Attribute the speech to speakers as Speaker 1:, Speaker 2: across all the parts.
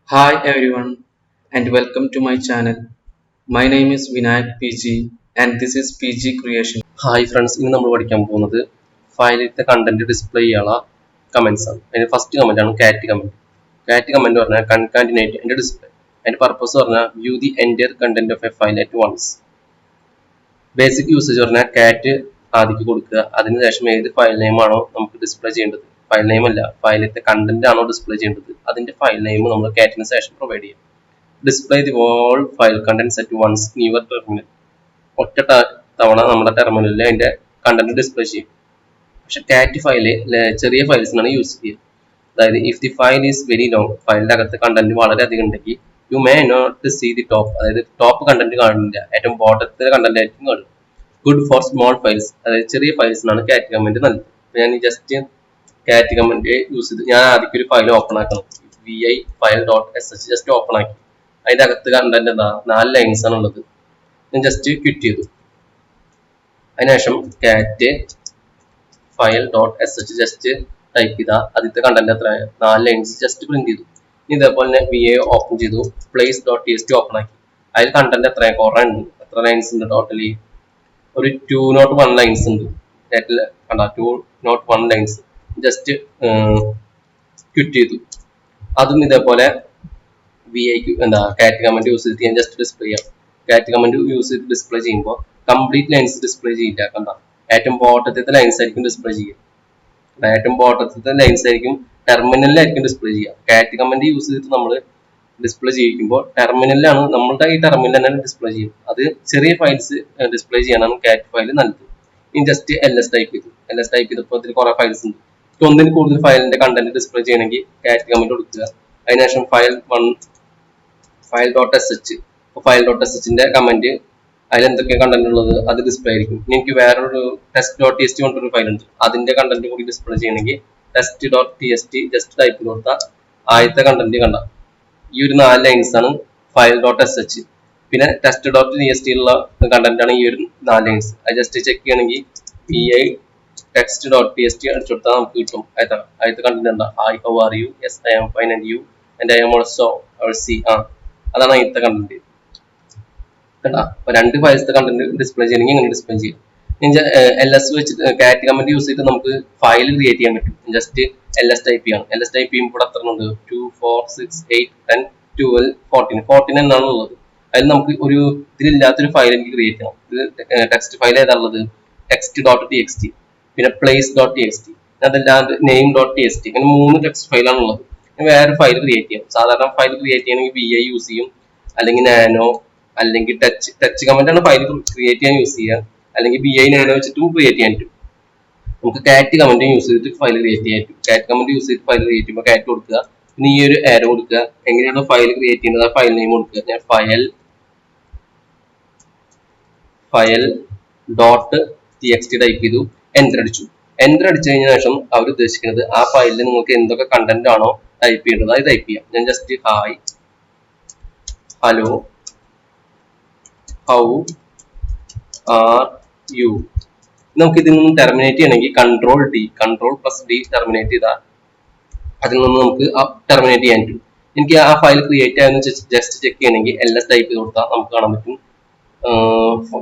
Speaker 1: Hi everyone and welcome to my channel. My name is Vinayak PG and this is PG Creation.
Speaker 2: Hi friends, ഇന്ന് നമ്മൾ പഠിക്കാൻ പോകുന്നത് ഫയലിലത്തെ content display ചെയ്യാനുള്ള comments ആണ്. അതിന് first comment ആണ് കാറ്റ് കമന്റ്. കാറ്റ് കമന്റ് പറഞ്ഞാൽ കൺകാറ്റിനേറ്റ് അതിന്റെ ഡിസ്പ്ലേ. അതിന്റെ പർപ്പസ് പറഞ്ഞാൽ view the entire content of a file at once. Basic usage പറഞ്ഞാൽ കാറ്റ് ആദ്യം കൊടുക്കുക, അതിനുശേഷം ഏത് ഫയൽ നെയിം ആണോ നമുക്ക് ഡിസ്പ്ലേ ചെയ്യേണ്ടത്, ഫയൽ നെയിം അല്ല ഫയലിലത്തെ കണ്ടന്റ് ആണോ ഡിസ്പ്ലേ ചെയ്യേണ്ടത്, അതിന്റെ ഫയൽ നെയിം നമ്മൾ കാറ്റിന് ശേഷം പ്രൊവൈഡ് ചെയ്യും. Display the all file contents at once in your terminal. ഒറ്റ തവണ നമ്മുടെ ടെർമിനലിൽ അതിന്റെ കണ്ടന്റ് ഡിസ്പ്ലേ ചെയ്യും. പക്ഷെ കാറ്റ് ഫയല് ചെറിയ ഫയൽസിനാണ് യൂസ് ചെയ്യുക. അതായത് if the file is very long, ഫയലിന്റെ അകത്ത് കണ്ടന്റ് വളരെ അധികം ഉണ്ടെങ്കിൽ you may not see the top, അതായത് ടോപ്പ് കണ്ടന്റ് കാണുന്നില്ല, ഏറ്റവും ബോട്ടത്തിലെ കണ്ടന്റ് ആയിരിക്കും കാണും. ഗുഡ് ഫോർ സ്മോൾ ഫയൽസ്, അതായത് ചെറിയ ഫയൽസിനാണ് കാറ്റ് കമന്റ് നല്ലത്. ഞാൻ ജസ്റ്റ് കാറ്റ് കമന്റ് യൂസ് ചെയ്ത് ഞാൻ ആദ്യം ഒരു ഫയൽ ഓപ്പൺ ആക്കണം. vi file dot sh just open ആക്കി. അതിന്റെ അകത്ത് കണ്ടന്റ് എന്താ, 4 ലൈൻസ് ആണ് ഉള്ളത്. ഞാൻ ജസ്റ്റ് ക്വിറ്റ് ചെയ്തു. അതിനുശേഷം കാറ്റ് file dot sh just type ചെയ്താൽ ആദ്യത്തെ കണ്ടന്റ് എത്ര, 4 ലൈൻസ് ജസ്റ്റ് പ്രിന്റ് ചെയ്തു. ഇനി ഇതേപോലെ തന്നെ vi ഓപ്പൺ ചെയ്തു, പ്ലേസ് ഡോട്ട് txt ഓപ്പൺ ആക്കി. അതിൽ കണ്ടന്റ് എത്ര, കുറെ ഉണ്ട്. എത്ര ലൈൻസ് ഉണ്ട് ടോട്ടലി, ഒരു 201 ലൈൻസ് ഉണ്ട്. കണ്ട 201 ലൈൻസ് ജസ്റ്റ് ക്വിറ്റ് ചെയ്തു. അതും ഇതേപോലെ വിഐക്ക് എന്താ കാറ്റ് കമന്റ് യൂസ് ചെയ്തിട്ട് ഞാൻ ജസ്റ്റ് ഡിസ്പ്ലേ ചെയ്യാം. കാറ്റ് കമന്റ് യൂസ് ചെയ്ത് ഡിസ്പ്ലേ ചെയ്യുമ്പോൾ കംപ്ലീറ്റ് ലൈൻസ് ഡിസ്പ്ലേ ചെയ്യില്ല. കണ്ട ഏറ്റവും ബോട്ടത്തെ ലൈൻസ് ആയിരിക്കും ഡിസ്പ്ലേ ചെയ്യുക. ഏറ്റവും ബോട്ടത്തെ ലൈൻസ് ആയിരിക്കും ടെർമിനലിലായിരിക്കും ഡിസ്പ്ലേ ചെയ്യുക. കാറ്റ് കമന്റ് യൂസ് ചെയ്തിട്ട് നമ്മൾ ഡിസ്പ്ലേ ചെയ്യിക്കുമ്പോൾ ടെർമിനലിലാണ്, നമ്മളുടെ ഈ ടെർമിനൽ തന്നെ ഡിസ്പ്ലേ ചെയ്യും. അത് ചെറിയ ഫയൽസ് ഡിസ്പ്ലേ ചെയ്യാനാണ് കാറ്റ് ഫയൽ നല്ലത്. ഇനി ജസ്റ്റ് ls ടൈപ്പ് ചെയ്തു. ls ടൈപ്പ് ചെയ്തപ്പോൾ ഇതിൽ കുറെ ഫയൽസ് ഉണ്ട്. ഒന്നിൽ കൂടുതൽ ഫയലിന്റെ കണ്ടന്റ് ഡിസ്പ്ലേ ചെയ്യണമെങ്കിൽ കാറ്റ് കമന്റ് കൊടുക്കുക. അതിനുശേഷം file dot sh, file dot ന്റെ കമന്റ് അതിൽ എന്തൊക്കെയാണ് കണ്ടന്റ് ഉള്ളത് അത് ഡിസ്പ്ലേ ആയിരിക്കും. എനിക്ക് വേറൊരു ടെസ്റ്റ് ഡോട്ട് txt കൊണ്ടൊരു ഫയൽ ഉണ്ട്, അതിന്റെ കണ്ടന്റ് കൂടി ഡിസ്പ്ലേ ചെയ്യണമെങ്കിൽ test dot txt just type കൊടുത്താൽ ആദ്യത്തെ കണ്ടന്റ് കണ്ട ഈ ഒരു 4 ലൈൻസ് ആണ് ഫയൽ ഡോട്ട് sh. പിന്നെ ടെസ്റ്റ് ഡോട്ട് txt ഉള്ള കണ്ടന്റ് ആണ് ഈ ഒരു 4 ലൈൻസ്. അത് ജസ്റ്റ് ചെക്ക് ചെയ്യണമെങ്കിൽ vi ടെക്സ്റ്റ് ഡോട്ട് txt അടിച്ചു കൊടുത്താൽ നമുക്ക് കിട്ടും. ആദ്യത്തെ കണ്ടന്റ് എന്താ, hi how are you, yes I am fine and you and I am also see. അതാണ് ആദ്യത്തെ കണ്ടന്റ്. അപ്പൊ 2 ഫയൽസ് കണ്ടന്റ് ഡിസ്പ്ലേ ചെയ്യണമെങ്കിൽ ഇങ്ങനെ ഡിസ്പ്ലേ ചെയ്യും. ls വെച്ചിട്ട് കാറ്റ് കമന്റ് യൂസ് ചെയ്തിട്ട് നമുക്ക് ഫയൽ ക്രിയേറ്റ് ചെയ്യാൻ പറ്റും. ജസ്റ്റ് ls ടൈപ്പ് ചെയ്യണം. ls ടൈപ്പ് ചെയ്യുമ്പോൾ എത്ര ഉണ്ട്, 2 4 6 8 10 12 14 എന്നാണ് ഉള്ളത്. അതിൽ നമുക്ക് ഒരു ഇതിലില്ലാത്തൊരു ഫയൽ എനിക്ക് ക്രിയേറ്റ് ചെയ്യണം. ഇത് ടെക്സ്റ്റ് ഫയൽ ഏതാണുള്ളത്, ടെക്സ്റ്റ് ഡോട്ട് txt, പിന്നെ പ്ലേസ് ഡോട്ട് txt, അതല്ലാതെ നെയിം ഡോട്ട് txt, അങ്ങനെ 3 ടെക്സ്റ്റ് ഫയലാണ് ഉള്ളത്. വേറെ ഫയൽ ക്രിയേറ്റ് ചെയ്യാം. സാധാരണ ഫയൽ ക്രിയേറ്റ് ചെയ്യണമെങ്കിൽ vi യൂസ് ചെയ്യും, അല്ലെങ്കിൽ നാനോ, അല്ലെങ്കിൽ ടച്ച് കമന്റ് ആണ് ഫയൽ ക്രിയേറ്റ് ചെയ്യാൻ യൂസ് ചെയ്യുക, അല്ലെങ്കിൽ vi നാനോ വെച്ചിട്ടും ക്രിയേറ്റ് ചെയ്യാൻ പറ്റും. നമുക്ക് കാറ്റ് കമന്റ് യൂസ് ചെയ്തിട്ട് ഫയൽ ക്രിയേറ്റ് ചെയ്യാൻ പറ്റും. കാറ്റ് കമന്റ് യൂസ് ചെയ്തിട്ട് ഫയൽ ക്രിയേറ്റ് ചെയ്യുമ്പോൾ കാറ്റ് കൊടുക്കുക, പിന്നെ ഈ ഒരു ആരോ കൊടുക്കുക. എങ്ങനെയാണ് ഫയൽ ക്രിയേറ്റ് ചെയ്യുന്നത്, ആ ഫയൽ നെയിം കൊടുക്കുക. ഞാൻ ഫയൽ ഡോട്ട് txt ടൈപ്പ് ചെയ്തു, എൻ്റർ അടിച്ചു. എൻ്റർ അടിച്ചു കഴിഞ്ഞ ശേഷം അവർ ഉദ്ദേശിക്കുന്നത് ആ ഫയലിൽ നിങ്ങൾക്ക് എന്തൊക്കെ കണ്ടന്റ് ആണോ ടൈപ്പ് ചെയ്യേണ്ടത് അത് ടൈപ്പ് ചെയ്യാം. ഞാൻ just hi hello how are U. നമുക്ക് ഇതിൽ നിന്ന് ടെർമിനേറ്റ് ചെയ്യണമെങ്കിൽ കൺട്രോൾ+d ടെർമിനേറ്റ് ചെയ്താൽ അതിൽ നിന്ന് നമുക്ക് ടെർമിനേറ്റ് ചെയ്യാൻ പറ്റും. എനിക്ക് ആ ഫയൽ ക്രിയേറ്റ് ആയെന്ന് ജസ്റ്റ് ചെക്ക് ചെയ്യണമെങ്കിൽ ls ടൈപ്പ് ചെയ്ത് കൊടുത്താൽ നമുക്ക് കാണാൻ പറ്റും.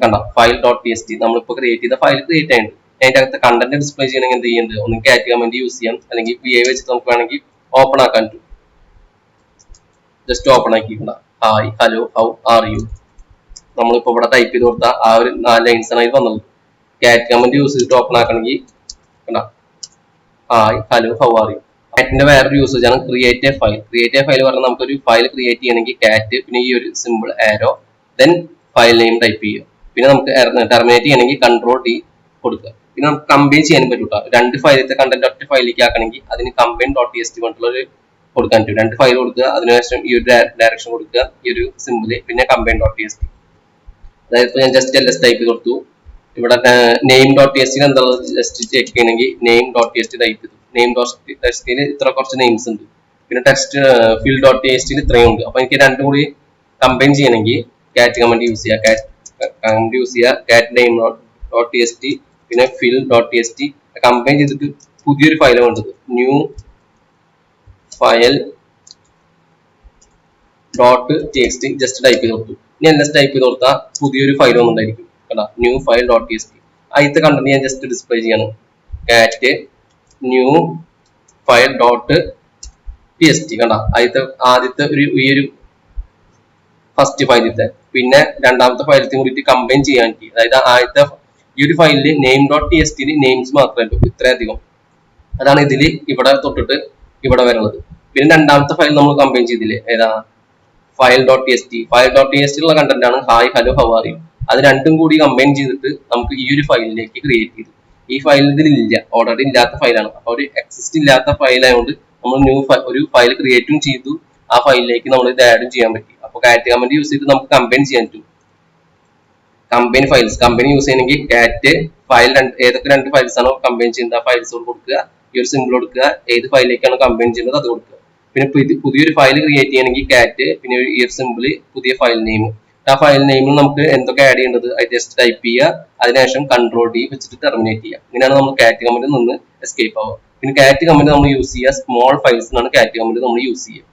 Speaker 2: കണ്ട ഫയൽ ഡോട്ട് txt നമ്മളിപ്പോൾ ക്രിയേറ്റ് ചെയ്ത ഫയൽ ക്രിയേറ്റ് ആയിട്ടുണ്ട്. അതിന്റെ അകത്ത് കണ്ടന്റ് ഡിസ്പ്ലേ ചെയ്യണമെങ്കിൽ എന്ത് ചെയ്യുന്നുണ്ട്, ഒന്ന് കാറ്റ് കമന്റ് യൂസ് ചെയ്യാം, അല്ലെങ്കിൽ vi വെച്ചിട്ട് നമുക്ക് വേണമെങ്കിൽ ഓപ്പൺ ആക്കാൻ പറ്റും. ജസ്റ്റ് ഓപ്പൺ ആക്കിക്കണ്ട, hi hello how are you. നമ്മളിപ്പോൾ ഇവിടെ ടൈപ്പ് ചെയ്ത് കൊടുത്താൽ ആ ഒരു 4 ലൈൻസ് ആണ് അതിൽ വന്നത്. കാറ്റ് കമന്റ് യൂസ് ചെയ്തിട്ട് ഓപ്പൺ ആക്കണമെങ്കിൽ hi hello how are you. കാറ്റിന്റെ വേറൊരു യൂസേജ് ആണ് create a file. Create a file പറഞ്ഞാൽ നമുക്കൊരു ഫയൽ ക്രിയേറ്റ് ചെയ്യണമെങ്കിൽ കാറ്റ്, പിന്നെ ഈ ഒരു simple arrow, then file name type ചെയ്യുക. പിന്നെ നമുക്ക് ടെർമിനേറ്റ് ചെയ്യണമെങ്കിൽ കൺട്രോൾ-d കൊടുക്കുക. പിന്നെ നമുക്ക് കമ്പൈൻ ചെയ്യാൻ പറ്റും. 2 ഫയലത്തെ കണ്ടന്റ് ഒറ്റ ഫയലിലേക്ക് ആക്കണമെങ്കിൽ അതിന് കമ്പൈൻ ഡോട്ട് txt കൊണ്ടുള്ള കൊടുക്കാൻ പറ്റും. 2 ഫയൽ കൊടുക്കുക, അതിനുശേഷം ഈ ഒരു ഡയറക്ഷൻ കൊടുക്കുക, ഈ ഒരു സിമ്പിള്, പിന്നെ കമ്പൈൻ ഡോട്ട് txt. അതായത് ഞാൻ ജസ്റ്റ് ls ടൈപ്പ് കൊടുത്തു. ഇവിടെ നെയിം ഡോട്ട് txt എന്താ ജസ്റ്റ് ചെക്ക് ചെയ്യണമെങ്കിൽ നെയിം ഡോട്ട് txt ടൈപ്പ് ചെയ്തു. നെയിം ഡോട്ട് txt ഇത്ര കുറച്ച് നെയിംസ് ഉണ്ട്, പിന്നെ ടെക്സ്റ്റ് ഫിൽ ഡോട്ട് txt ഇത്രയും ഉണ്ട്. അപ്പൊ എനിക്ക് രണ്ടും കൂടി കമ്പൈൻ ചെയ്യണമെങ്കിൽ കാറ്റ് കമന്റ് യൂസ് ചെയ്യുക. കാറ്റ് നെയിം ഡോട്ട് txt പിന്നെ ഫിൽ ഡോട്ട് txt കമ്പൈൻ ചെയ്തിട്ട് പുതിയൊരു ഫയൽ വേണ്ടത്, new file dot T X T just type ചെയ്ത് കൊടുത്തു. ഇനി എൽ എസ് ടൈപ്പ് ചെയ്ത് കൊടുത്താൽ പുതിയൊരു ഫയൽ വന്നിട്ടുണ്ടായിരിക്കും കേട്ടോ, new file dot T X T. ആദ്യത്തെ കണ്ടന്റ് ഞാൻ ജസ്റ്റ് ഡിസ്പ്ലേ ചെയ്യാണ്, കാറ്റ് new file dot T S T. കണ്ട ആദ്യത്തെ ഈ ഒരു ഫസ്റ്റ് ഫയലത്തെ പിന്നെ രണ്ടാമത്തെ ഫയലത്തെ കൂടിയിട്ട് കമ്പൈൻ ചെയ്യാൻ പറ്റി. അതായത് ആദ്യത്തെ ഈ ഒരു ഫയലിൽ name dot T S T names മാത്രമേ ഉള്ളൂ, ഇത്രയധികം. അതാണ് ഇതിൽ ഇവിടെ തൊട്ടിട്ട് ഇവിടെ വരുന്നത്. പിന്നെ രണ്ടാമത്തെ ഫയൽ നമ്മൾ കമ്പൈൻ ചെയ്തില്ലേ, ഏതാ file dot T S T. File dot T S T ഉള്ള കണ്ടന്റ് ആണ് hi hello how are U. അത് രണ്ടും കൂടി കമ്പൈൻ ചെയ്തിട്ട് നമുക്ക് ഈ ഒരു ഫയലിലേക്ക് ക്രിയേറ്റ് ചെയ്തു. ഈ ഫയൽ ഇതിലില്ല, ഓൾറെഡി ഇല്ലാത്ത ഫയലാണ്. അപ്പൊ ഒരു എക്സിസ്റ്റ് ഇല്ലാത്ത ഫയൽ ആയതുകൊണ്ട് നമ്മൾ ഒരു ഫയൽ ക്രിയേറ്റും ചെയ്തു, ആ ഫയലിലേക്ക് നമ്മൾ ഇത് ആഡും ചെയ്യാൻ പറ്റി. അപ്പൊ കാറ്റ് കമന്റ് യൂസ് ചെയ്ത് നമുക്ക് കമ്പൈൻ ചെയ്യാൻ പറ്റും. കമ്പൈൻ ഫയൽസ് കമ്പൈൻ യൂസ് ചെയ്യണമെങ്കിൽ കാറ്റ് ഫയൽ ഏതൊക്കെ രണ്ട് ഫയൽസ് ആണോ കമ്പൈൻ ചെയ്യുന്നത് ആ ഫയൽസ് കൊടുക്കുക, ഈ ഒരു സിമ്പിൾ കൊടുക്കുക, ഏത് ഫയലിലേക്കാണ് കമ്പൈൻ ചെയ്യുന്നത് അത് കൊടുക്കുക. പിന്നെ പുതിയൊരു ഫയൽ ക്രിയേറ്റ് ചെയ്യണമെങ്കിൽ കാറ്റ് പിന്നെ ഈ ഒരു സിമ്പിൾ പുതിയ ഫയൽ നെയിം. ആ ഫയൽ നെയിമിൽ നമുക്ക് എന്തൊക്കെ ആഡ് ചെയ്യേണ്ടത് അത് ജസ്റ്റ് ടൈപ്പ് ചെയ്യുക, അതിനുശേഷം കൺട്രോൾ ഡി വെച്ചിട്ട് ടെർമിനേറ്റ് ചെയ്യുക. ഇങ്ങനെയാണ് നമ്മൾ കാറ്റ് കമന്റിൽ നിന്ന് എസ്കേപ്പ് ആവുക. പിന്നെ കാറ്റ് കമന്റ് നമ്മൾ യൂസ് ചെയ്യുക സ്മോൾ ഫയൽസിനാണ് കാറ്റ് കമന്റ് നമ്മൾ യൂസ് ചെയ്യുക.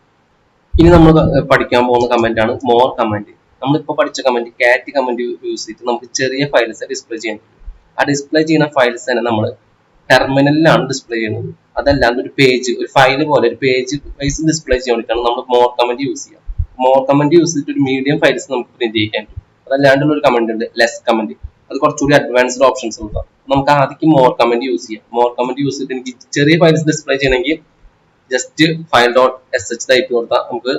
Speaker 2: ഇനി നമ്മൾ പഠിക്കാൻ പോകുന്ന കമന്റ് ആണ് മോർ കമന്റ്. നമ്മളിപ്പോൾ പഠിച്ച കമന്റ് കാറ്റ് കമന്റ് യൂസ് ചെയ്തിട്ട് നമുക്ക് ചെറിയ ഫയൽസ് ഡിസ്പ്ലേ ചെയ്യാൻ പറ്റും. ആ ഡിസ്പ്ലേ ചെയ്യുന്ന ഫയൽസ് തന്നെ നമ്മൾ ടെർമിനലിലാണ് ഡിസ്പ്ലേ ചെയ്യുന്നത്. അതല്ലാണ്ട് ഒരു പേജ് ഒരു ഫയൽ പോലെ ഒരു പേജ് വൈസ് ഡിസ്പ്ലേ ചെയ്യാൻ വേണ്ടിയിട്ടാണ് നമ്മൾ മോർ കമന്റ് യൂസ് ചെയ്യുക. മോർ കമന്റ് യൂസ് ചെയ്തിട്ട് ഒരു മീഡിയം ഫയൽസ് നമുക്ക് പ്രിന്റ് ചെയ്യാൻ പറ്റും. അതല്ലാണ്ടുള്ള ഒരു കമന്റ് ഉണ്ട് ലെസ് കമന്റ്, അത് കുറച്ചുകൂടി അഡ്വാൻസ്ഡ് ഓപ്ഷൻസ് ഉണ്ടാവും. നമുക്ക് ആദ്യം മോർ കമന്റ് യൂസ് ചെയ്യാം. മോർ കമന്റ് യൂസ് ചെയ്തിട്ട് എനിക്ക് ചെറിയ ഫയൽസ് ഡിസ്പ്ലേ ചെയ്യണമെങ്കിൽ just file dot S H type കൊടുത്താൽ നമുക്ക്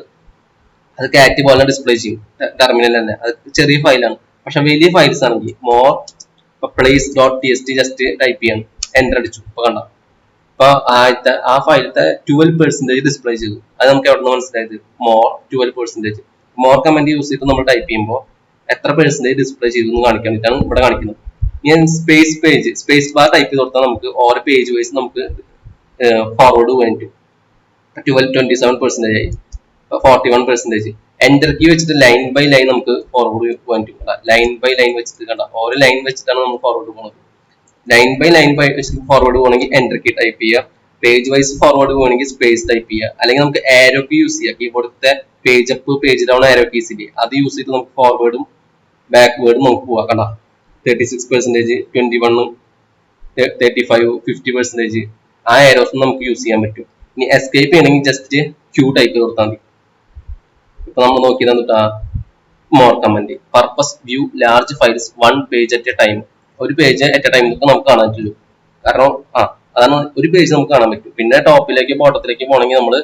Speaker 2: അത് കാറ്റ് പോലെ ഡിസ്പ്ലേ ചെയ്യും ടെർമിനൽ തന്നെ. അത് ചെറിയ ഫയലാണ്. പക്ഷെ വലിയ ഫയൽസ് ആണെങ്കിൽ more place dot T S T just type ചെയ്യണം, എൻ്റർ അടിച്ചു. ഇപ്പൊ കണ്ട അപ്പൊ ആ ഫയലത്തെ 12% ഡിസ്പ്ലേ ചെയ്തു. അത് നമുക്ക് എവിടെ നിന്ന് മനസ്സിലായത്, മോർ 12%. മോർ കമന്റ് യൂസ് ചെയ്തിട്ട് നമ്മൾ ടൈപ്പ് ചെയ്യുമ്പോൾ എത്ര പെർസെന്റേജ് ഡിസ്പ്ലേ ചെയ്തു എന്ന് കാണിക്കാൻ വേണ്ടിയിട്ടാണ് ഇവിടെ കാണിക്കുന്നത്. ഞാൻ സ്പേസ് ബാർ ടൈപ്പ് ചെയ്ത് കൊടുത്താൽ നമുക്ക് ഓരോ പേജ് വൈസ് നമുക്ക് ഫോർവേഡ് പോകാൻ പറ്റും. 27% ആയി, 41%. എൻ്റർ കീ വെച്ചിട്ട് ലൈൻ ബൈ ലൈൻ നമുക്ക് ഫോർവേഡ് പോകാൻ പറ്റും. ലൈൻ ബൈ ലൈൻ വെച്ചിട്ട് കണ്ട ഓരോ ലൈൻ വെച്ചിട്ടാണ് നമ്മൾ ഫോർവേഡ് പോകുന്നത്. ലൈൻ ബൈ വെച്ചിട്ട് ഫോർവേഡ് പോകണമെങ്കിൽ എൻ്റർ കീ ടൈപ്പ് ചെയ്യുക. പേജ് വൈസ് ഫോർവേഡ് പോകണമെങ്കിൽ സ്പേസ് ടൈപ്പ് ചെയ്യുക. അല്ലെങ്കിൽ നമുക്ക് ആരോ കീ യൂസ് ചെയ്യുക. കീബോർഡിലത്തെ page up page down arrow keys ഇല്ലേ, അത് യൂസ് ചെയ്ത് നമുക്ക് ഫോർവേഡും ബാക്ക്വേർഡും നമുക്ക് പോവാം. കണ്ട 36%, 21, 35, 50%. ആ ആരോസ് നമുക്ക് യൂസ് ചെയ്യാൻ പറ്റും. ഇനി എസ്കേപ്പ് ചെയ്യണമെങ്കിൽ ജസ്റ്റ് ക്യൂ ടൈപ്പ് കൊടുത്താൽ മതി. ഇപ്പൊ നമ്മൾ നോക്കിയത് എന്നിട്ടാ more comment purpose view large files 1 page at a time. ഒരു പേജ് അറ്റ് എ ടൈം നമുക്ക് കാണാൻ പറ്റുള്ളൂ. കാരണം അതാണ് ഒരു പേജ് നമുക്ക് കാണാൻ പറ്റും. പിന്നെ ടോപ്പിലേക്ക് ബോട്ടത്തിലേക്ക് പോകണമെങ്കിൽ നമ്മൾ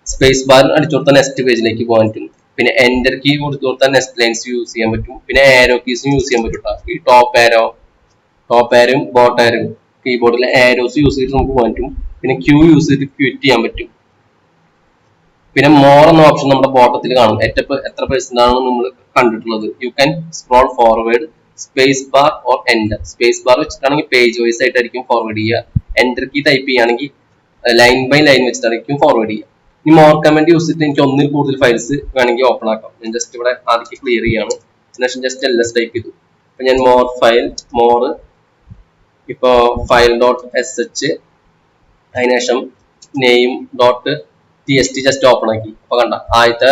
Speaker 2: സ്പേസ് ബാർ അടിച്ചു കൊടുത്താൽ നെക്സ്റ്റ് പേജിലേക്ക് പോകാൻ പറ്റും. പിന്നെ എൻ്റർ കീ കൊടുത്തു കൊടുത്താൽ നെക്സ്റ്റ് ലൈൻസ് യൂസ് ചെയ്യാൻ പറ്റും. പിന്നെ ആരോ കീസും യൂസ് ചെയ്യാൻ പറ്റും. ഈ ടോപ്പ് ആരും ബോട്ട് ആരും കീബോർഡിലെ ആരോസ് യൂസ് ചെയ്തിട്ട് നമുക്ക് പോകാൻ പറ്റും. പിന്നെ ക്യൂ യൂസ് ചെയ്തിട്ട് ക്വിറ്റ് ചെയ്യാൻ പറ്റും. പിന്നെ മോർ എന്ന ഓപ്ഷൻ നമ്മുടെ ബോട്ടത്തിൽ കാണും. എത്ര പെർസെന്റ് ആണ് നമ്മൾ കണ്ടിട്ടുള്ളത്. You can scroll forward space bar or enter. Space bar വെച്ചിട്ടാണെങ്കിൽ പേജ് വൈസ് ആയിട്ടായിരിക്കും ഫോർവേഡ് ചെയ്യുക. എൻ്റർ കീ ടൈപ്പ് ചെയ്യുകയാണെങ്കിൽ ലൈൻ ബൈ ലൈൻ വെച്ചിട്ടായിരിക്കും ഫോർവേഡ് ചെയ്യുക. ഈ മോർ കമന്റ് യൂസ് ചെയ്തിട്ട് എനിക്ക് ഒന്നിൽ കൂടുതൽ ഫയൽസ് വേണമെങ്കിൽ ഓപ്പൺ ആക്കാം. ഞാൻ ജസ്റ്റ് ഇവിടെ ആദ്യം ക്ലിയർ ചെയ്യാണ്. അതിനുശേഷം ജസ്റ്റ് എൽ എസ് ടൈപ്പ് ചെയ്തു. അപ്പൊ ഞാൻ മോർ ഇപ്പോ ഫയൽ ഡോട്ട് എസ് എച്ച് അതിനുശേഷം name dot T S T just open ആക്കി. അപ്പൊ കണ്ട ആദ്യത്തെ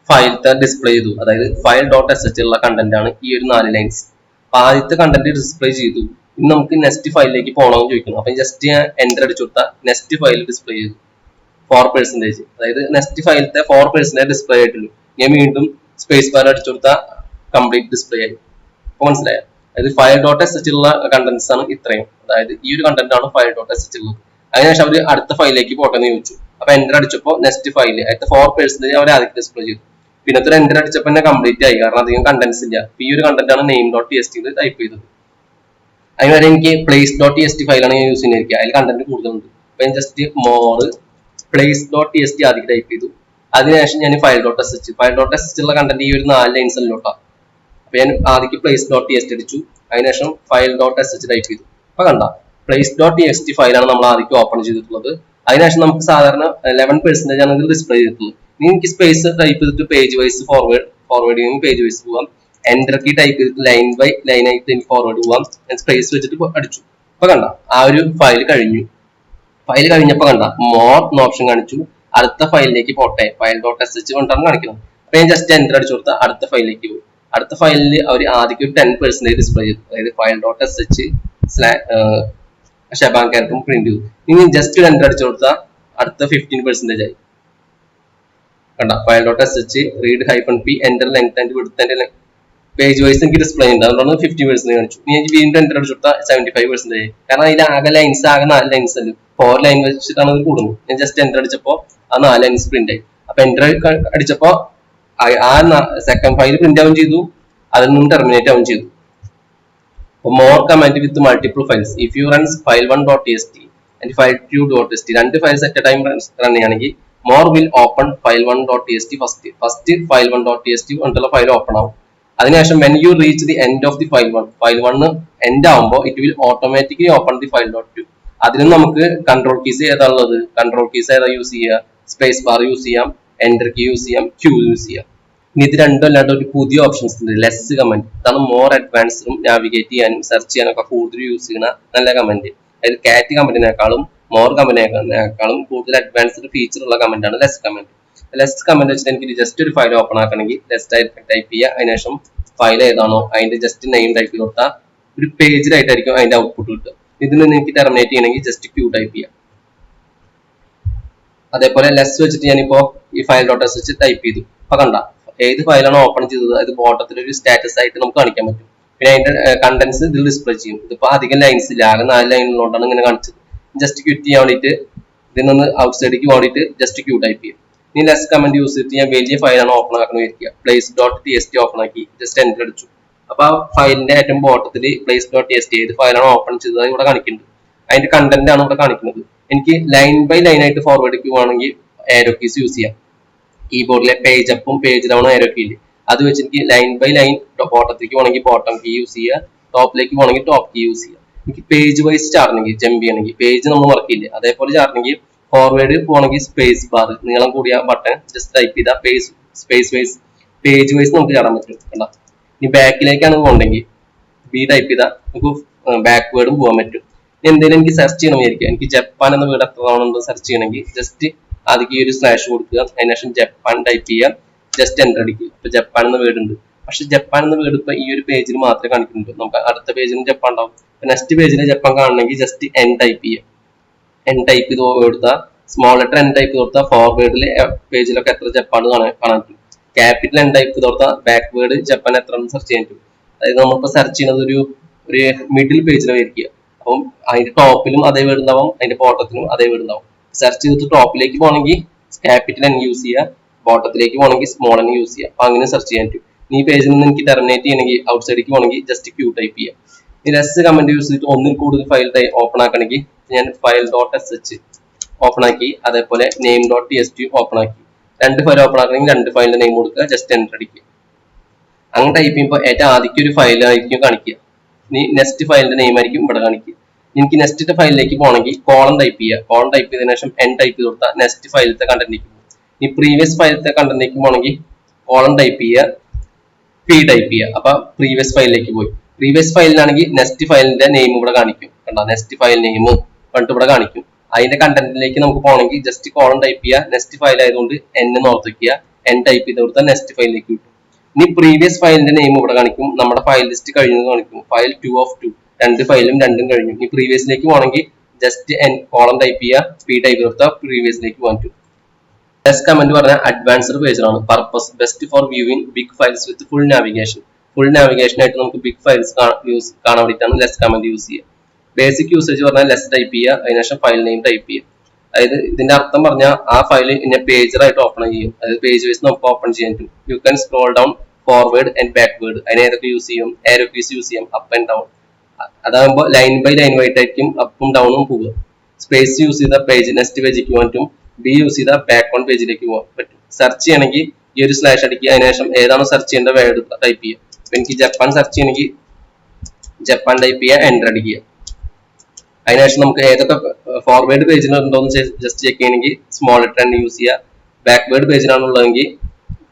Speaker 2: ഫയലത്തെ ഡിസ്പ്ലേ ചെയ്തു. അതായത് ഫയൽ ഡോട്ട് എസ് എച്ച് ഉള്ള കണ്ടന്റ് ആണ് ഈ ഒരു 4 ലൈൻസ്. അപ്പൊ ആദ്യത്തെ കണ്ടന്റ് ഡിസ്പ്ലേ ചെയ്തു. ഇനി നമുക്ക് നെക്സ്റ്റ് ഫയലിലേക്ക് പോകണമെന്ന് ചോദിക്കുന്നു. അപ്പൊ ജസ്റ്റ് ഞാൻ എൻ്റർ അടിച്ചു കൊടുത്താൽ നെക്സ്റ്റ് ഫയൽ ഡിസ്പ്ലേ ചെയ്തു 4%. അതായത് നെക്സ്റ്റ് ഫയലത്തെ 4% ഡിസ്പ്ലേ ആയിട്ടുള്ളൂ. ഞാൻ വീണ്ടും സ്പേസ് ബാർ അടിച്ചു കൊടുത്താൽ കംപ്ലീറ്റ് ഡിസ്പ്ലേ ആയി. അപ്പൊ മനസ്സിലായോ? അതായത് ഫയൽ ഡോട്ട് എസ് എച്ച് ഉള്ള കണ്ടന്റ്സ് ആണ് ഇത്രയും. അതായത് ഈ ഒരു കണ്ടന്റ് ആണ് ഫയൽ ഡോട്ട് എസ് എച്ച് ഉള്ളത്. അതിനുശേഷം അവർ അടുത്ത ഫയലിലേക്ക് പോട്ടെ എന്ന് ചോദിച്ചു. അപ്പൊ എൻ്റർ അടിച്ചപ്പോൾ നെക്സ്റ്റ് ഫയൽ അതിന്റെ 4% അവർ ആദ്യം ഡിസ്പ്ലേ ചെയ്തു. പിന്നെ ഒരു എൻ്റർ അടിച്ചപ്പോൾ തന്നെ കംപ്ലീറ്റ് ആയി. കാരണം അധികം കണ്ടന്റ്സ് ഇല്ല. ഈ ഒരു കണ്ടന്റ് ആണ് name dot T S T type ചെയ്തത്. അതിന് എനിക്ക് place dot T S T ഫയലാണ് ഞാൻ യൂസ് ചെയ്യുന്നത്. അതിൽ കണ്ടന്റ് കൂടുതലുണ്ട്. അപ്പൊ ഞാൻ just more place dot T S T ആദ്യം ടൈപ്പ് ചെയ്തു. അതിനുശേഷം ഞാൻ ഫയൽ ഡോട്ട് എസ് എച്ച് ഉള്ള കണ്ടന്റ് ഈ ഒരു 4 ലൈൻസ് അല്ലോട്ടാ. അപ്പൊ ഞാൻ ആദ്യം place dot T S T അടിച്ചു. അതിനുശേഷം file dot S H type ചെയ്തു. അപ്പൊ കണ്ട place dot T S T ഫയലാണ് നമ്മൾ ആദ്യം ഓപ്പൺ ചെയ്തിട്ടുള്ളത്. അതിനുശേഷം നമുക്ക് സാധാരണ 11% ആണ് ഇതിൽ ഡിസ്പ്ലേ ചെയ്തിട്ടുള്ളത്. ഇനി എനിക്ക് സ്പേസ് ടൈപ്പ് ചെയ്തിട്ട് പേജ് വൈസ് ഫോർവേഡ് ചെയ്യുമ്പോൾ പേജ് വൈസ് പോവാം. എൻ്റർ കീ ടൈപ്പ് ചെയ്തിട്ട് ലൈൻ ബൈ ലൈൻ ആയിട്ട് എനിക്ക് ഫോർവേഡ് പോവാം. ഞാൻ സ്പേസ് വെച്ചിട്ട് അടിച്ചു. അപ്പൊ കണ്ട ആ ഒരു ഫയൽ കഴിഞ്ഞു. ഫയൽ കഴിഞ്ഞപ്പോൾ കണ്ട മോർ എന്ന ഓപ്ഷൻ കാണിച്ചു. അടുത്ത ഫയലിലേക്ക് പോട്ടെ, ഫയൽ ഡോട്ട് എസ് എച്ച് കൊണ്ടാണ് കാണിക്കുന്നത്. അപ്പൊ ഞാൻ ജസ്റ്റ് എൻ്റർ അടിച്ചു കൊടുത്താൽ അടുത്ത ഫയലിലേക്ക് പോകും. അടുത്ത ഫയലിൽ അവർ ആദ്യം ഒരു 10% ഡിസ്പ്ലേ ചെയ്തു, അതായത് file dot S H shebang ക്യാരക്ടറും പ്രിന്റ് ചെയ്തു. ഇനി ജസ്റ്റ് എൻ്റർ അടിച്ചു കൊടുത്താൽ അടുത്ത 15% ആയി. കണ്ട, file dot S H read -p enter length and width and page wise എനിക്ക് ഡിസ്പ്ലേ ഉണ്ട്, അതുകൊണ്ടാണ് 50% കാണിച്ചു. ഇനി എനിക്ക് വീണ്ടും എൻ്റർ അടിച്ചു കൊടുത്താൽ 75% ആയി. കാരണം അതിൽ ആകെ ലൈൻസ് 4 ലൈൻസ് അല്ലേ, 4 ലൈൻ വെച്ചിട്ടാണ് അത് കൂടുന്നത്. ഞാൻ ജസ്റ്റ് എൻ്റർ അടിച്ചപ്പോൾ ആ 4 ലൈൻസ് പ്രിന്റ് ആയി. അപ്പൊ എൻ്റർ അടിച്ചപ്പോൾ ആ സെക്കൻഡ് ഫയൽ പ്രിന്റ് ആവുകയും ചെയ്തു, അതിൽ നിന്ന് ടെർമിനേറ്റ് ആവുകയും ചെയ്തു. More command with multiple files if you runs file1.txt and file2.txt, 2 files at a time run ചെയ്യുകയാണെങ്കിൽ more will open file1.txt first file1.txt കൊണ്ടുള്ള ഫയൽ ഓപ്പൺ ആവും. അതിനുശേഷം when you reach the end of the file1 end ആവുമ്പോൾ it will automatically open the file.2. അതിനും നമുക്ക് control keys ഏതാണുള്ളത്, control keys ഏതാ use ചെയ്യുക, space bar use ചെയ്യാം, enter key use ചെയ്യാം, ക്യൂ യൂസ് ചെയ്യാം. ഇനി ഇത് രണ്ടും അല്ലാണ്ട് ഒരു പുതിയ ഓപ്ഷൻസ് ഉണ്ട്, ലെസ് കമന്റ്. അതാണ് മോർ അഡ്വാൻസ്ഡും നാവിഗേറ്റ് ചെയ്യാനും സെർച്ച് ചെയ്യാനൊക്കെ കൂടുതൽ യൂസ് ചെയ്യുന്ന നല്ല കമന്റ്. അതായത് കാറ്റ് കമന്റിനേക്കാളും മോർ കമന്റിനേക്കാളും കൂടുതൽ അഡ്വാൻസ്ഡ് ഫീച്ചർ ഉള്ള കമന്റ് ആണ് ലെസ് കമന്റ്. ലെസ് കമന്റ് വെച്ചിട്ട് എനിക്ക് ജസ്റ്റ് ഒരു ഫയൽ ഓപ്പൺ ആക്കണമെങ്കിൽ ലെസ് ടൈപ്പ് ചെയ്യുക, അതിനുശേഷം ഫയൽ ഏതാണോ അതിന്റെ ജസ്റ്റ് നെയിം ടൈപ്പ് ചെയ്ത് കൊടുത്താൽ ഒരു പേജിലായിട്ടായിരിക്കും അതിന്റെ ഔട്ട്പുട്ട് കിട്ടുക. ഇതിൽ നിന്ന് എനിക്ക് ടെർമിനേറ്റ് ചെയ്യണമെങ്കിൽ ജസ്റ്റ് ക്യൂ ടൈപ്പ് ചെയ്യാം. അതേപോലെ ലെസ് വെച്ചിട്ട് ഞാനിപ്പോ ഈ ഫയൽ ഡോട്ട് എസ് വെച്ച് ടൈപ്പ് ചെയ്തു. അപ്പൊ കണ്ട, ഏത് ഫയലാണോ ഓപ്പൺ ചെയ്തത് അത് ബോട്ടത്തിൽ ഒരു സ്റ്റാറ്റസ് ആയിട്ട് നമുക്ക് കാണിക്കാൻ പറ്റും. പിന്നെ അതിന്റെ കണ്ടന്റ്സ് ഇതിൽ ഡിസ്പ്ലേ ചെയ്യും. ഇതിപ്പോ അധികം ലൈൻസ് ഇല്ല, ആകെ 4 ലൈനുള്ളതുകൊണ്ടാണ് ഇങ്ങനെ കാണിച്ചത്. ജസ്റ്റ് ക്വിറ്റ് ചെയ്യാൻ വേണ്ടിയിട്ട് ഇതിൽ നിന്ന് ഔട്ട് സൈഡിലേക്ക് വേണ്ടിയിട്ട് ജസ്റ്റ് ക്യൂ ടൈപ്പ് ചെയ്യും. ഇനി ലെസ് കമന്റ് യൂസ് ചെയ്തിട്ട് ഞാൻ വലിയ ഫയലാണ് ഓപ്പൺ ആക്കണം വിചാരിക്കുക, place.txt ഓപ്പൺ ആക്കി ജസ്റ്റ് എൻ്റർ അടിച്ചു. അപ്പൊ ആ ഫയലിന്റെ ഏറ്റവും ബോട്ടത്തിൽ place.txt ഏത് ഫയലാണോ ഓപ്പൺ ചെയ്തത് ഇവിടെ കാണിക്കുന്നുണ്ട്. അതിന്റെ കണ്ടന്റ് ആണ് ഇവിടെ കാണിക്കുന്നത്. എനിക്ക് ലൈൻ ബൈ ലൈൻ ആയിട്ട് ഫോർവേഡ് ചെയ്യുവാണെങ്കിൽ ആരോ കീസ് യൂസ് ചെയ്യാം. കീബോർഡിലെ പേജ് അപ്പും പേജ് ഡൗണും ആരോ കീ ഇല്ലേ, അത് വെച്ച് എനിക്ക് ലൈൻ ബൈ ലൈൻ ബോട്ടത്തേക്ക് പോകണമെങ്കിൽ ബോട്ടം കീ യൂസ് ചെയ്യുക, ടോപ്പിലേക്ക് പോകണമെങ്കിൽ ടോപ്പ് കീ യൂസ് ചെയ്യുക. എനിക്ക് പേജ് വൈസ് ചാടണമെങ്കിൽ ജമ്പ് ചെയ്യണമെങ്കിൽ പേജ് നമ്മൾ വർക്കില്ലേ, അതേപോലെ ചാടണമെങ്കിൽ ഫോർവേഡ് പോകണമെങ്കിൽ സ്പേസ് ബാർ നീളം കൂടിയ ബട്ടൺ ജസ്റ്റ് ടൈപ്പ് ചെയ്താൽ സ്പേസ് വൈസ് പേജ് വൈസ് നമുക്ക് ചാടാൻ പറ്റും. കണ്ട, ഇനി ബാക്കിലേക്കാണ് പോകണമെങ്കിൽ ബി ടൈപ്പ് ചെയ്താൽ നമുക്ക് ബാക്ക്വേർഡും പോകാൻ പറ്റും. എന്തെങ്കിലും എനിക്ക് സെർച്ച് ചെയ്യണം വിചാരിക്കുക, എനിക്ക് ജപ്പാൻ എന്ന വീട് എത്ര തവണ ഉണ്ട് സെർച്ച് ചെയ്യണമെങ്കിൽ ജസ്റ്റ് ആദ്യം ഈ ഒരു സ്ലാഷ് കൊടുക്കുക, അതിനുശേഷം ജപ്പാൻ ടൈപ്പ് ചെയ്യുക, ജസ്റ്റ് എൻ്റർ അടിക്കുക. ഇപ്പൊ ജപ്പാൻ എന്ന വീട് ഉണ്ട്, പക്ഷെ ജപ്പാൻ എന്ന വീട് ഇപ്പൊ ഈ ഒരു പേജിൽ മാത്രമേ കാണിക്കുന്നുള്ളൂ. നമുക്ക് അടുത്ത പേജിലും ജപ്പാൻ ഉണ്ടാവും. നെക്സ്റ്റ് പേജിൽ ജപ്പാൻ കാണണമെങ്കിൽ ജസ്റ്റ് എൻ ടൈപ്പ് ചെയ്യുക. എൻ ടൈപ്പ് ചെയ്ത് കൊടുത്താൽ സ്മോൾ ലെറ്റർ എൻ ടൈപ്പ് ചെയ്ത് കൊടുത്താൽ ഫോർവേഡിൽ പേജിലൊക്കെ എത്ര ജപ്പാൻ കാണാൻ പറ്റും. ക്യാപിറ്റൽ എൻ ടൈപ്പ് ചെയ്ത് കൊടുത്താൽ ബാക്ക്വേർഡ് ജപ്പാൻ എത്ര സെർച്ച് ചെയ്യാൻ പറ്റും. അതായത് നമ്മളിപ്പോൾ സെർച്ച് ചെയ്യുന്നത് ഒരു മിഡിൽ പേജിലായിരിക്കുക. അപ്പം അതിന്റെ ടോപ്പിലും അതേ വേർഡ് ഉണ്ടാവും, അതിന്റെ ബോട്ടത്തിലും അതേ വേർഡ് ഉണ്ടാവും. സെർച്ച് ചെയ്തിട്ട് ടോപ്പിലേക്ക് പോകണമെങ്കിൽ ക്യാപിറ്റൽ എൻ യൂസ് ചെയ്യുക, ബോട്ടത്തിലേക്ക് പോകണമെങ്കിൽ സ്മോൾ എൻ യൂസ് ചെയ്യുക. അപ്പൊ അങ്ങനെ സെർച്ച് ചെയ്യാൻ പറ്റും. ഈ പേജിൽ നിന്ന് എനിക്ക് ടെർമിനേറ്റ് ചെയ്യണമെങ്കിൽ ഔട്ട് സൈഡിലേക്ക് പോകണമെങ്കിൽ ജസ്റ്റ് ക്യൂ ടൈപ്പ് ചെയ്യാം. ഈ ലെസ് കമന്റ് യൂസ് ചെയ്തിട്ട് ഒന്നിൽ കൂടുതൽ ഫയൽ ഓപ്പൺ ആക്കണമെങ്കിൽ ഞാൻ file dot S H open ആക്കി, അതേപോലെ name dot T S T open ആക്കി. 2 ഫയൽ ഓപ്പൺ ആക്കണമെങ്കിൽ 2 ഫയലിന്റെ നെയിം കൊടുക്കുക, ജസ്റ്റ് എൻ്റർ അടിക്കുക. അങ്ങനെ ടൈപ്പ് ചെയ്യുമ്പോൾ ഏറ്റവും ആദ്യം ഒരു ഫയലായിരിക്കും കാണിക്കുക. ഇനി നെക്സ്റ്റ് ഫയലിന്റെ നെയിം ആയിരിക്കും ഇവിടെ കാണിക്കുക. എനിക്ക് നെക്സ്റ്റ് ഫയലിലേക്ക് പോകണമെങ്കിൽ കോളം ടൈപ്പ് ചെയ്യുക. കോളം ടൈപ്പ് ചെയ്തതിനു ശേഷം എൻ ടൈപ്പ് ചെയ്ത് കൊടുത്താൽ നെക്സ്റ്റ് ഫയലത്തെ കണ്ടന്റിലേക്ക് പോകും. ഈ പ്രീവിയസ് ഫയലത്തെ കണ്ടന്റിലേക്ക് പോകണമെങ്കിൽ കോളം ടൈപ്പ് ചെയ്യുക, പി ടൈപ്പ് ചെയ്യുക. അപ്പൊ പ്രീവിയസ് ഫയലിലേക്ക് പോയി. പ്രീവിയസ് ഫയലിലാണെങ്കിൽ നെക്സ്റ്റ് ഫയലിന്റെ നെയിം ഇവിടെ കാണിക്കും. കണ്ടോ, നെക്സ്റ്റ് ഫയൽ നെയിം കണ്ടിട്ട് ഇവിടെ കാണിക്കും. അതിന്റെ കണ്ടന്റിലേക്ക് നമുക്ക് പോകണമെങ്കിൽ ജസ്റ്റ് കോളം ടൈപ്പ് ചെയ്യുക. നെക്സ്റ്റ് ഫയൽ ആയതുകൊണ്ട് എൻ ഓർത്ത് വയ്ക്കുക, എൻ ടൈപ്പ് ചെയ്ത് കൊടുത്താൽ നെക്സ്റ്റ് ഫയലിലേക്ക് കിട്ടും. ഇനി പ്രീവിയസ് ഫയലിന്റെ നെയിം ഇവിടെ കാണിക്കും, നമ്മുടെ ഫയൽ ലിസ്റ്റ് കഴിഞ്ഞത് കാണിക്കും. ഫയൽ 2 of 2, 2 ഫയലും 2ഉം കഴിഞ്ഞു. ഇനി പ്രീവിയസിലേക്ക് പോകണമെങ്കിൽ ജസ്റ്റ് എൻ കോളം ടൈപ്പ് ചെയ്യുക, പി ടൈപ്പ് കൊടുത്താൽ പ്രീവിയസിലേക്ക് പോകാൻ പറ്റും. ലെസ് കമന്റ് പറഞ്ഞാൽ അഡ്വാൻസ്ഡ് പേജാണ്. Purpose best for viewing big files with full navigation. Full navigation ആയിട്ട് നമുക്ക് ബിഗ് ഫയൽസ് കാണാൻ വേണ്ടിയിട്ടാണ് ലെസ് കമന്റ് യൂസ് ചെയ്യുക. ബേസിക് യൂസേജ് പറഞ്ഞാൽ ലെസ് ടൈപ്പ് ചെയ്യുക, അതിനുശേഷം ഫയൽ നെയിം ടൈപ്പ് ചെയ്യുക. അതായത് ഇതിന്റെ അർത്ഥം പറഞ്ഞാൽ ആ ഫയൽ ഇന്നെ പേജറായിട്ട് ഓപ്പൺ ചെയ്യും. അതായത് പേജ് വൈസ് നമുക്ക് ഓപ്പൺ ചെയ്യാൻ പറ്റും. U can scroll down, forward and backward. അതിന് ഏതൊക്കെ യൂസ് ചെയ്യും, ആരോ കീസ് യൂസ് ചെയ്യാം, അപ്പ് ആൻഡ് ഡൗൺ. അതാകുമ്പോൾ ലൈൻ ബൈ ലൈൻ ആയിട്ടായിരിക്കും അപ്പും ഡൗണും പോവുക. സ്പേസ് യൂസ് ചെയ്ത പേജ് നെക്സ്റ്റ് പേജിലേക്ക് പോകാൻ പറ്റും. ബി യൂസ് ചെയ്ത ബാക്ക് ഓൺ പേജിലേക്ക് പോകാൻ പറ്റും. സെർച്ച് ചെയ്യണമെങ്കിൽ ഈ ഒരു സ്ലാഷ് അടിക്കുക, അതിനുശേഷം ഏതാണോ സെർച്ച് ചെയ്യേണ്ട വേർഡ് ടൈപ്പ് ചെയ്യുക. അപ്പൊ എനിക്ക് ജപ്പാൻ സെർച്ച് ചെയ്യണമെങ്കിൽ ജപ്പാൻ ടൈപ്പ് ചെയ്യുക, എൻ്റർ അടിക്കുക. അതിനുശേഷം നമുക്ക് ഏതൊക്കെ ഫോർവേഡ് പേജിലുണ്ടോന്ന് ജസ്റ്റ് ചെക്ക് ചെയ്യണമെങ്കിൽ സ്മോൾ ലെറ്റർ എൻ യൂസ് ചെയ്യുക, ബാക്ക്വേർഡ് പേജിലാണുള്ളതെങ്കിൽ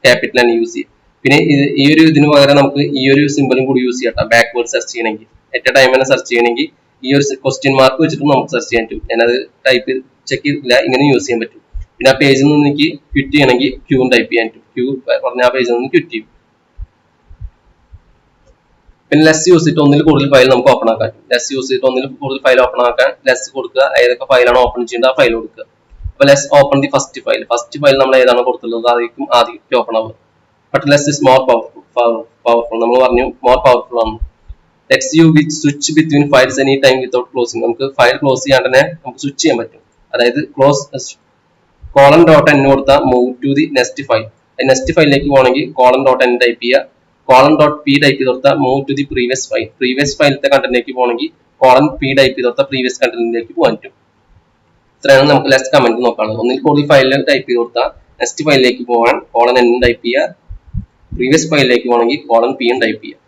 Speaker 2: ക്യാപിറ്റൽ എൻ യൂസ് ചെയ്യുക. പിന്നെ ഈ ഒരു ഇതിന് പകരം നമുക്ക് ഈ ഒരു സിമ്പിളും കൂടി യൂസ് ചെയ്യാം. ബാക്ക്വേർഡ് സെർച്ച് ചെയ്യണമെങ്കിൽ എറ്റ് ടൈം തന്നെ സെർച്ച് ചെയ്യണമെങ്കിൽ ഈ ഒരു ക്വസ്റ്റ്യൻ മാർക്ക് വെച്ചിട്ട് നമുക്ക് സെർച്ച് ചെയ്യാൻ പറ്റും. ഞാനത് ടൈപ്പ് ചെക്ക് ചെയ്തിട്ടില്ല, ഇങ്ങനെ യൂസ് ചെയ്യാൻ പറ്റും. പിന്നെ ആ പേജിൽ നിന്ന് എനിക്ക് ക്വിറ്റ് ചെയ്യണമെങ്കിൽ ക്യൂ ടൈപ്പ് ചെയ്യാൻ പറ്റും. ക്യൂ പറഞ്ഞ ആ പേജിൽ നിന്ന് ക്വിറ്റ് ചെയ്യും. പിന്നെ ലെസ് യൂസ് ചെയ്തിട്ട് ഒന്നിൽ കൂടുതൽ ഫയൽ നമുക്ക് ഓപ്പൺ ആക്കാൻ പറ്റും. ലെസ് യൂസ് ചെയ്തിട്ട് ഒന്നിൽ കൂടുതൽ ഫയൽ ഓപ്പൺ ആക്കാൻ ലെസ് കൊടുക്കുക. ഏതൊക്കെ ഫയലാണ് ഓപ്പൺ ചെയ്യേണ്ടത് ആ ഫയൽ കൊടുക്കുക. അപ്പൊ less open the first file. First file നമ്മൾ ഏതാണ് കൊടുത്തുള്ളത് അതായിരിക്കും ആദ്യം ഓപ്പൺ ആവുക. But less is more powerful. നമ്മൾ പറഞ്ഞു മോർ പവർഫുൾ ആണ്. Lets you switch between files any time without closing. നമുക്ക് ഫയൽ ക്ലോസ് ചെയ്യാണ്ട് തന്നെ നമുക്ക് സ്വിച്ച് ചെയ്യാൻ പറ്റും. അതായത് കോളൻ ഡോട്ട് എൻ കൊടുത്താൽ move to the next file. Next ഫയലിലേക്ക് പോകണമെങ്കിൽ കോളൻ ഡോട്ട് എൻ ടൈപ്പ് ചെയ്യുക. കോളൻ ഡോട്ട് പി ടൈപ്പ് ചെയ്ത് കൊടുത്താൽ move to the previous file. Previous ഫയലത്തെ കണ്ടന്റിലേക്ക് പോകണമെങ്കിൽ കോളൻ പി ടൈപ്പ് ചെയ്ത് കൊടുത്താൽ പ്രീവിയസ് കണ്ടന്റിലേക്ക് പോകാൻ പറ്റും. ഇത്രയാണ് നമുക്ക് ലെസ് കമന്റ് നോക്കാനുള്ളത്. ഒന്നിൽ കൂടുതൽ ഫയലിൽ ടൈപ്പ് ചെയ്ത് കൊടുത്താൽ നെക്സ്റ്റ് ഫയലിലേക്ക് പോകാൻ കോളൻ എൻ ടൈപ്പ് ചെയ്യുക. പ്രീവിയസ് ഫയലിലേക്ക് പോകണമെങ്കിൽ കോളൻ പി ടൈപ്പ് ചെയ്യുക.